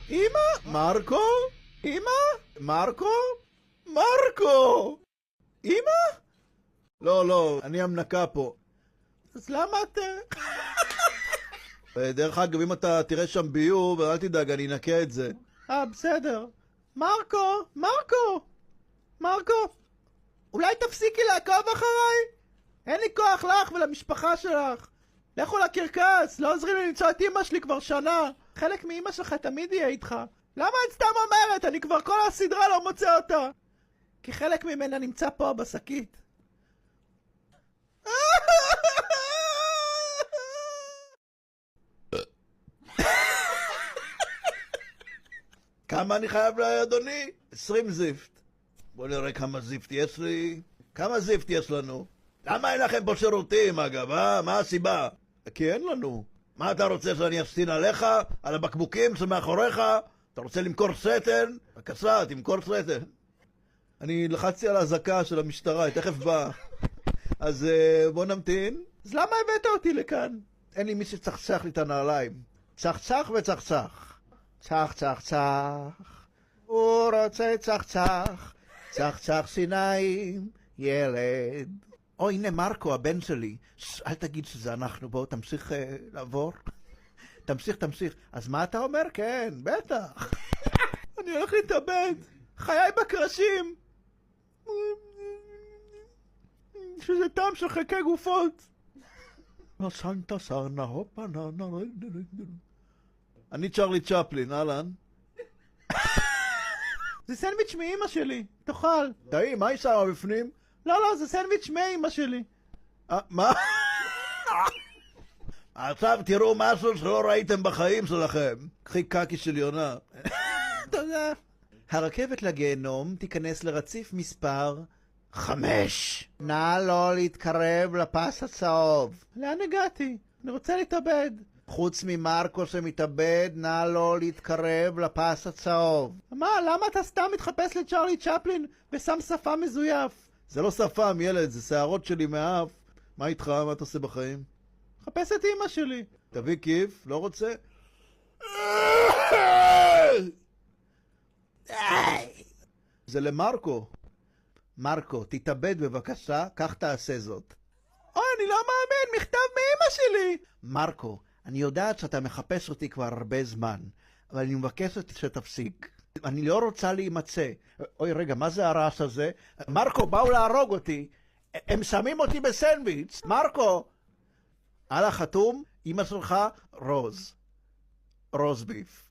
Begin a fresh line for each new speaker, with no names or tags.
אמא? מרקו? אמא? מרקו? מרקו! אמא? לא, אני המנקה פה. אז למה את... דרך אגב, אם אתה תראה שם ביוב, אל תדאג, אני אנקה את זה. בסדר. מרקו! אולי תפסיקי לעקוב אחריי? אין לי כוח לך ולמשפחה שלך. לכו לקרקס, לא עוזרים לי למצוא את אמא שלי כבר שנה. חלק מאמא שלך תמיד יהיה איתך. למה את סתם אומרת? אני כבר כל הסדרה לא מוצא אותה. כי חלק ממנה נמצא פה בשקית. כמה אני חייב לאדוני? 20 זיפט. בוא נראה כמה זיפט יש לי. כמה זיפט יש לנו? למה אין לכם פה שירותים אגב, מה הסיבה? כי אין לנו. מה אתה רוצה שאני אסטין עליך? על הבקבוקים שמאחוריך? אתה רוצה למכור סטן? בבקשה, תמכור סטן. אני לחצתי על הזקה של המשטרה, היא תכף באה. אז בוא נמתין. אז למה הבאת אותי לכאן? אין לי מי שצחצח לי את הנעליים. צחצח וצחצח. צח. הוא רוצה צחצח. צחצח שיניים, ילד. או הנה מרקו, הבן שלי. אל תגיד שזה אנחנו, בואו תמשיך לעבור. תמשיך. אז מה אתה אומר? כן, בטח. אני הולך להתאבד. חיי בקרשים. שזה טעם של חלקי גופות. סנטה סרנה, הופה, אני צ'רלי צ'פלין, אהלן. זה סנדוויץ' מאמא שלי, תאכל. טעים, מה היא שמה בפנים? לא, זה סנדוויץ' מאמא שלי. מה? עכשיו תראו משהו שלא ראיתם בחיים שלכם. קחי קקי של יונה. תודה. הרכבת לגיהנום תיכנס לרציף מספר 5. נא לא להתקרב לפס הצהוב. לאן הגעתי? אני רוצה להתאבד. חוץ ממרקו שמתאבד, נא לא להתקרב לפס הצהוב. מה? למה אתה סתם מתחפש לצ'רלי צ'פלין ושם שפה מזויף? זה לא שפם, ילד, זה שערות שלי מהאף. מה איתך? מה אתה עושה בחיים? חפש את אמא שלי. תביא כיף, לא רוצה? זה למרקו. מרקו, תתאבד בבקשה, כך תעשה זאת. אוי, אני לא מאמין, מכתב מאמא שלי! מרקו, אני יודעת שאתה מחפש אותי כבר הרבה זמן, אבל אני מבקשת שתפסיק. אני לא רוצה להימצא. אוי, רגע, מה זה הרעש הזה? מרקו, באו להרוג אותי. הם שמים אותי בסנדוויץ'. מרקו! על החתום, אמא שלך, רוז ביף.